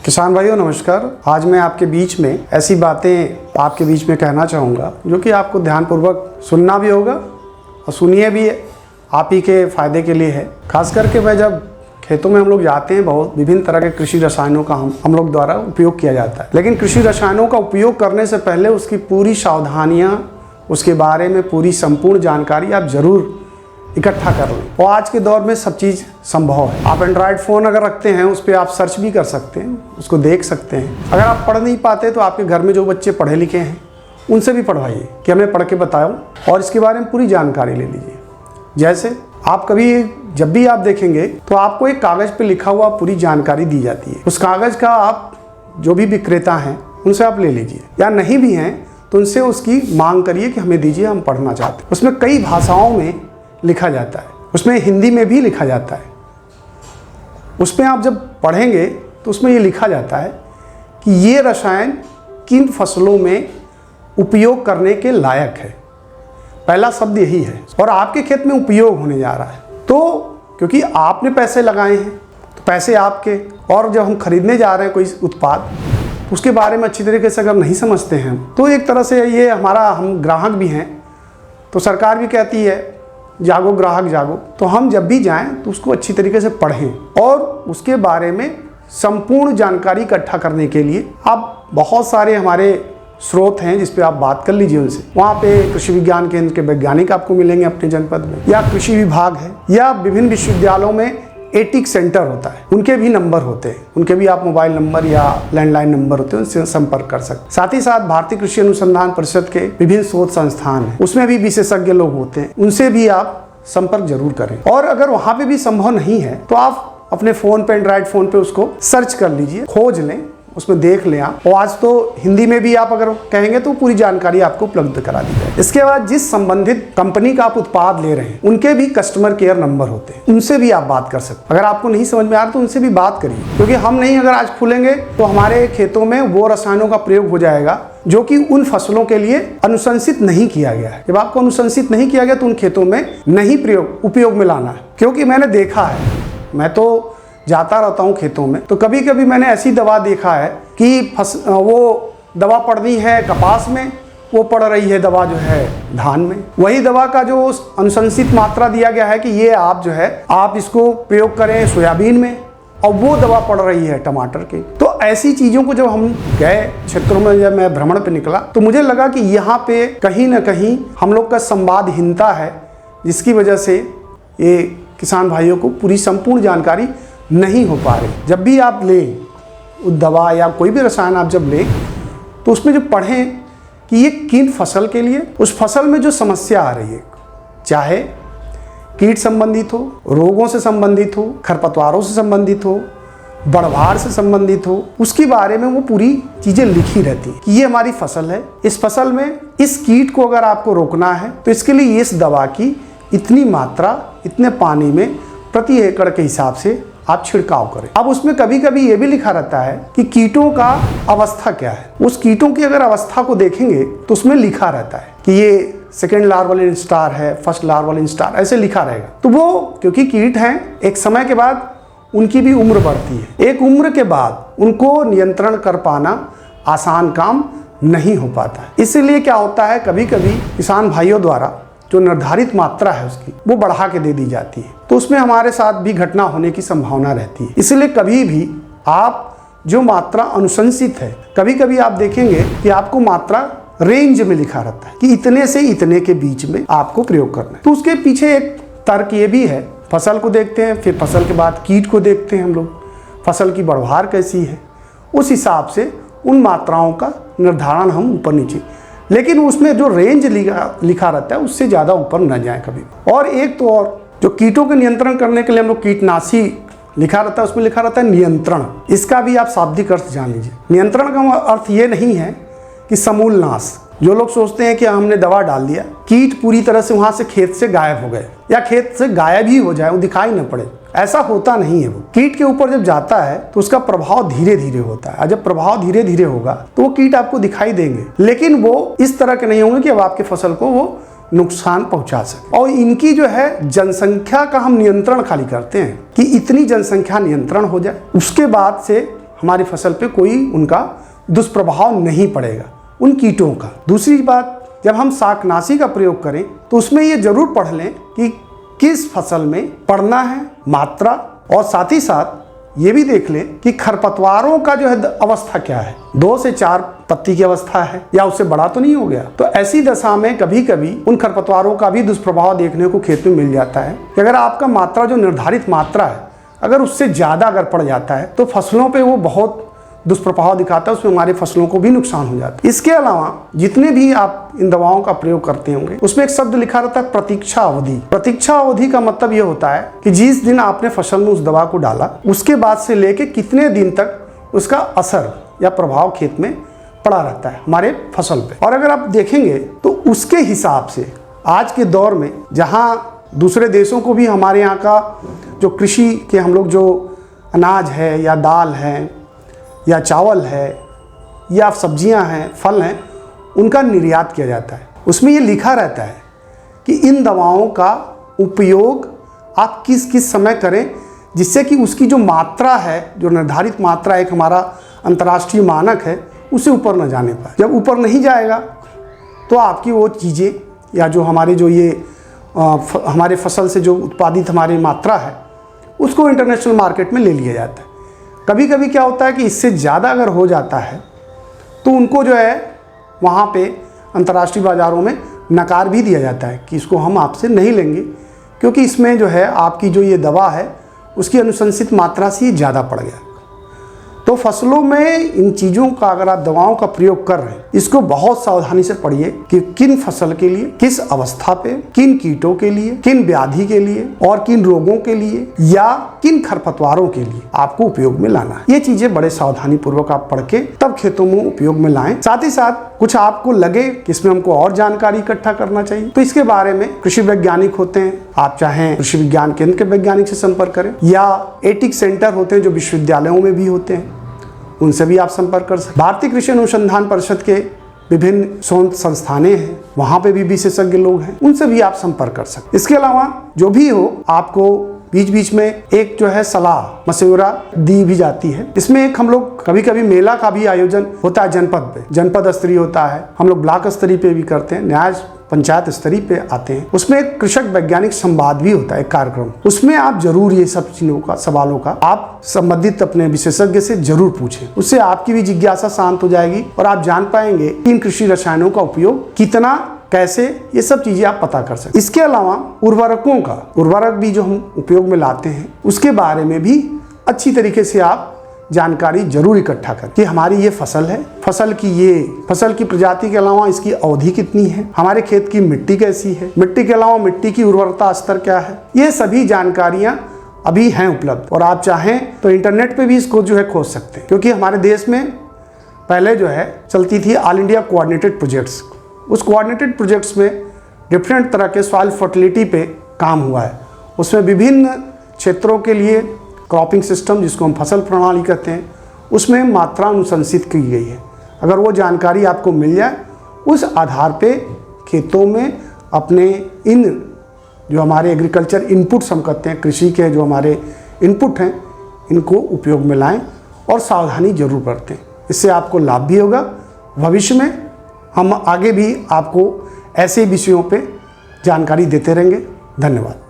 किसान भाइयों नमस्कार। आज मैं आपके बीच में ऐसी बातें आपके बीच में कहना चाहूँगा जो कि आपको ध्यानपूर्वक सुनना भी होगा और सुनिए भी, आप ही के फ़ायदे के लिए है। खास करके मैं जब खेतों में हम लोग जाते हैं, बहुत विभिन्न तरह के कृषि रसायनों का हम लोग द्वारा उपयोग किया जाता है। लेकिन कृषि रसायनों का उपयोग करने से पहले उसकी पूरी सावधानियाँ, उसके बारे में पूरी संपूर्ण जानकारी आप ज़रूर इकट्ठा कर लें। और आज के दौर में सब चीज़ संभव है। आप एंड्रॉयड फ़ोन अगर रखते हैं उस पर आप सर्च भी कर सकते हैं, उसको देख सकते हैं। अगर आप पढ़ नहीं पाते तो आपके घर में जो बच्चे पढ़े लिखे हैं उनसे भी पढ़वाइए कि हमें पढ़ के बताओ, और इसके बारे में पूरी जानकारी ले लीजिए। जैसे आप कभी जब भी आप देखेंगे तो आपको एक कागज़ पे लिखा हुआ पूरी जानकारी दी जाती है। उस कागज़ का आप जो भी विक्रेता हैं उनसे आप ले लीजिए, या नहीं भी हैं तो उनसे उसकी मांग करिए कि हमें दीजिए, हम पढ़ना चाहते हैं। उसमें कई भाषाओं में लिखा जाता है, उसमें हिंदी में भी लिखा जाता है। उसमें आप जब पढ़ेंगे तो उसमें ये लिखा जाता है कि ये रसायन किन फसलों में उपयोग करने के लायक है। पहला शब्द यही है, और आपके खेत में उपयोग होने जा रहा है। तो क्योंकि आपने पैसे लगाए हैं तो पैसे आपके, और जब हम खरीदने जा रहे हैं कोई उत्पाद, उसके बारे में अच्छी तरीके से अगर नहीं समझते हैं तो एक तरह से ये हमारा, हम ग्राहक भी हैं तो सरकार भी कहती है जागो ग्राहक जागो। तो हम जब भी जाएं तो उसको अच्छी तरीके से पढ़ें, और उसके बारे में संपूर्ण जानकारी इकट्ठा करने के लिए आप बहुत सारे हमारे स्रोत हैं जिस पे आप बात कर लीजिए उनसे। वहाँ पे कृषि विज्ञान केंद्र के वैज्ञानिक आपको मिलेंगे अपने जनपद में, या कृषि विभाग है, या विभिन्न विश्वविद्यालयों में एटिक सेंटर होता है, उनके भी नंबर होते हैं, उनके भी आप मोबाइल नंबर या लैंडलाइन नंबर होते हैं, उनसे संपर्क कर सकते हैं। साथ ही साथ भारतीय कृषि अनुसंधान परिषद के विभिन्न शोध संस्थान हैं, उसमें भी विशेषज्ञ लोग होते हैं, उनसे भी आप संपर्क जरूर करें। और अगर वहां पे भी संभव नहीं है तो आप अपने फोन पे, एंड्रॉइड फोन पे उसको सर्च कर लीजिए, खोज लें, उसमें देख लें आप। और आज तो हिंदी में भी आप अगर कहेंगे तो पूरी जानकारी आपको उपलब्ध करा दी जाए। इसके बाद जिस संबंधित कंपनी का आप उत्पाद ले रहे हैं उनके भी कस्टमर केयर नंबर होते हैं, उनसे भी आप बात कर सकते हैं। अगर आपको नहीं समझ में आ रहा तो उनसे भी बात करिए, क्योंकि हम नहीं अगर आज खुलेंगे तो हमारे खेतों में वो रसायनों का प्रयोग हो जाएगा जो कि उन फसलों के लिए अनुशंसित नहीं किया गया है। जब आपको अनुशंसित नहीं किया गया तो उन खेतों में नहीं उपयोग में लाना है। क्योंकि मैंने देखा है, मैं तो जाता रहता हूँ खेतों में, तो कभी कभी मैंने ऐसी दवा देखा है कि वो दवा पड़नी है कपास में, वो पड़ रही है दवा जो है धान में। वही दवा का जो अनुशंसित मात्रा दिया गया है कि ये आप जो है आप इसको प्रयोग करें सोयाबीन में, और वो दवा पड़ रही है टमाटर के। तो ऐसी चीज़ों को जब हम गए क्षेत्रों में, जब मैं भ्रमण पे निकला तो मुझे लगा कि यहाँ पे कहीं ना कहीं हम लोग का संवादहीनता है, जिसकी वजह से ये किसान भाइयों को पूरी संपूर्ण जानकारी नहीं हो पा रही। जब भी आप लें दवा या कोई भी रसायन आप जब लें तो उसमें जो पढ़ें कि ये किन फसल के लिए, उस फसल में जो समस्या आ रही है, चाहे कीट संबंधित हो, रोगों से संबंधित हो, खरपतवारों से संबंधित हो, बढ़वार से संबंधित हो, उसके बारे में वो पूरी चीज़ें लिखी रहती हैं कि ये हमारी फसल है, इस फसल में इस कीट को अगर आपको रोकना है तो इसके लिए इस दवा की इतनी मात्रा इतने पानी में प्रति एकड़ के हिसाब से आप छिड़काव करें। अब उसमें कभी कभी ये भी लिखा रहता है कि कीटों का अवस्था क्या है। उस कीटों की अगर अवस्था को देखेंगे तो उसमें लिखा रहता है कि ये सेकेंड लार्वल इंस्टार है, फर्स्ट लार्वल इंस्टार, ऐसे लिखा रहेगा। तो वो क्योंकि कीट हैं, एक समय के बाद उनकी भी उम्र बढ़ती है, एक उम्र के बाद उनको नियंत्रण कर पाना आसान काम नहीं हो पाता है। इसीलिए क्या होता है, कभी कभी किसान भाइयों द्वारा जो निर्धारित मात्रा है उसकी वो बढ़ा के दे दी जाती है, तो उसमें हमारे साथ भी घटना होने की संभावना रहती है। इसलिए कभी भी आप जो मात्रा अनुशंसित है, कभी कभी आप देखेंगे कि आपको मात्रा रेंज में लिखा रहता है कि इतने से इतने के बीच में आपको प्रयोग करना है। तो उसके पीछे एक तर्क ये भी है, फसल को देखते हैं, फिर फसल के बाद कीट को देखते हैं हम लोग, फसल की बढ़वार कैसी है, उस हिसाब से उन मात्राओं का निर्धारण हम ऊपर नीचे, लेकिन उसमें जो रेंज लिखा रहता है उससे ज़्यादा ऊपर न जाए कभी। और एक तो और जो कीटों के नियंत्रण करने के लिए हम लोग कीटनाशी लिखा रहता है, उसमें लिखा रहता है नियंत्रण। इसका भी आप शाब्दिक अर्थ जान लीजिए। नियंत्रण का अर्थ ये नहीं है कि समूल नाश। जो लोग सोचते हैं कि हमने दवा डाल दिया, कीट पूरी तरह से वहाँ से खेत से गायब हो गए, या खेत से गायब ही हो जाए, वो दिखाई न पड़े, ऐसा होता नहीं है। वो कीट के ऊपर जब जाता है तो उसका प्रभाव धीरे धीरे होता है, और जब प्रभाव धीरे धीरे होगा तो वो कीट आपको दिखाई देंगे, लेकिन वो इस तरह के नहीं होंगे कि अब आपके फसल को वो नुकसान पहुंचा सके। और इनकी जो है जनसंख्या का हम नियंत्रण खाली करते हैं कि इतनी जनसंख्या नियंत्रण हो जाए, उसके बाद से हमारी फसल पे कोई उनका दुष्प्रभाव नहीं पड़ेगा उन कीटों का। दूसरी बात, जब हम शाकनाशी का प्रयोग करें तो उसमें ये जरूर पढ़ लें कि किस फसल में पड़ना है, मात्रा, और साथ ही साथ ये भी देख लें कि खरपतवारों का जो है अवस्था क्या है, 2 से 4 पत्ती की अवस्था है या उससे बड़ा तो नहीं हो गया। तो ऐसी दशा में कभी कभी उन खरपतवारों का भी दुष्प्रभाव देखने को खेत में मिल जाता है कि अगर आपका मात्रा जो निर्धारित मात्रा है अगर उससे ज़्यादा अगर पड़ जाता है तो फसलों पे वो बहुत दुष्प्रभाव दिखाता है, उसमें हमारे फसलों को भी नुकसान हो जाता है। इसके अलावा जितने भी आप इन दवाओं का प्रयोग करते होंगे उसमें एक शब्द लिखा रहता है प्रतीक्षा अवधि। प्रतीक्षा अवधि का मतलब ये होता है कि जिस दिन आपने फसल में उस दवा को डाला उसके बाद से लेके कितने दिन तक उसका असर या प्रभाव खेत में पड़ा रहता है हमारे फसल पे। और अगर आप देखेंगे तो उसके हिसाब से आज के दौर में जहाँ दूसरे देशों को भी हमारे यहाँ का जो कृषि के हम लोग जो अनाज है या दाल है या चावल है या सब्जियां हैं, फल हैं, उनका निर्यात किया जाता है। उसमें ये लिखा रहता है कि इन दवाओं का उपयोग आप किस किस समय करें जिससे कि उसकी जो मात्रा है, जो निर्धारित मात्रा एक हमारा अंतर्राष्ट्रीय मानक है, उसे ऊपर न जाने पाए। जब ऊपर नहीं जाएगा तो आपकी वो चीज़ें या जो हमारे जो ये हमारे फसल से जो उत्पादित हमारी मात्रा है उसको इंटरनेशनल मार्केट में ले लिया जाता है। कभी कभी क्या होता है कि इससे ज़्यादा अगर हो जाता है तो उनको जो है वहाँ पे अंतर्राष्ट्रीय बाज़ारों में नकार भी दिया जाता है कि इसको हम आपसे नहीं लेंगे क्योंकि इसमें जो है आपकी जो ये दवा है उसकी अनुशंसित मात्रा से ज़्यादा पड़ गया। तो फसलों में इन चीज़ों का अगर आप दवाओं का प्रयोग कर रहे हैं इसको बहुत सावधानी से पढ़िए कि किन फसल के लिए, किस अवस्था पे, किन कीटों के लिए, किन व्याधि के लिए और किन रोगों के लिए या किन खरपतवारों के लिए आपको उपयोग में लाना है। ये चीजें बड़े सावधानी पूर्वक आप पढ़ के तब खेतों में उपयोग में लाएं। साथ ही साथ कुछ आपको लगे कि इसमें हमको और जानकारी इकट्ठा करना चाहिए तो इसके बारे में कृषि वैज्ञानिक होते हैं, आप चाहें कृषि विज्ञान केंद्र के वैज्ञानिक से संपर्क करें या एटिक सेंटर होते हैं जो विश्वविद्यालयों में भी होते हैं, उनसे भी आप संपर्क कर सकते। भारतीय कृषि अनुसंधान परिषद के विभिन्न शोध संस्थानें हैं, वहाँ पे भी विशेषज्ञ लोग हैं, उनसे भी आप संपर्क कर सकते। इसके अलावा जो भी हो आपको बीच बीच में एक जो है सलाह मशवरा दी भी जाती है। इसमें एक हम लोग कभी कभी मेला का भी आयोजन होता है जनपद पे, जनपद स्तरीय होता है, हम लोग ब्लॉक स्तरीय पे भी करते हैं, न्याय पंचायत स्तरीय पे आते हैं। उसमें एक कृषक वैज्ञानिक संवाद भी होता है, एक कार्यक्रम। उसमें आप जरूर ये सब चीजों का, सवालों का आप संबंधित अपने विशेषज्ञ से जरूर पूछें, उससे आपकी भी जिज्ञासा शांत हो जाएगी और आप जान पाएंगे इन कृषि रसायनों का उपयोग कितना, कैसे, ये सब चीजें आप पता कर सकते। इसके अलावा उर्वरकों का, उर्वरक भी जो हम उपयोग में लाते हैं उसके बारे में भी अच्छी तरीके से आप जानकारी जरूर इकट्ठा करें कि हमारी ये फसल है, फसल की प्रजाति के अलावा इसकी अवधि कितनी है, हमारे खेत की मिट्टी कैसी है, मिट्टी के अलावा मिट्टी की उर्वरता स्तर क्या है, ये सभी जानकारियां अभी हैं उपलब्ध और आप चाहें तो इंटरनेट पे भी इसको जो है खोज सकते हैं। क्योंकि हमारे देश में पहले जो है चलती थी ऑल इंडिया कोऑर्डिनेटेड प्रोजेक्ट्स, उस कोऑर्डिनेटेड प्रोजेक्ट्स में डिफरेंट तरह के सॉइल फर्टिलिटी पे काम हुआ है। उसमें विभिन्न क्षेत्रों के लिए क्रॉपिंग सिस्टम, जिसको हम फसल प्रणाली कहते हैं, उसमें मात्रा अनुशंसित की गई है। अगर वो जानकारी आपको मिल जाए उस आधार पे खेतों में अपने इन जो हमारे एग्रीकल्चर इनपुट्स हम कहते हैं, कृषि के जो हमारे इनपुट हैं, इनको उपयोग में लाएं और सावधानी जरूर बरतें। इससे आपको लाभ भी होगा। भविष्य में हम आगे भी आपको ऐसे विषयों पे जानकारी देते रहेंगे। धन्यवाद।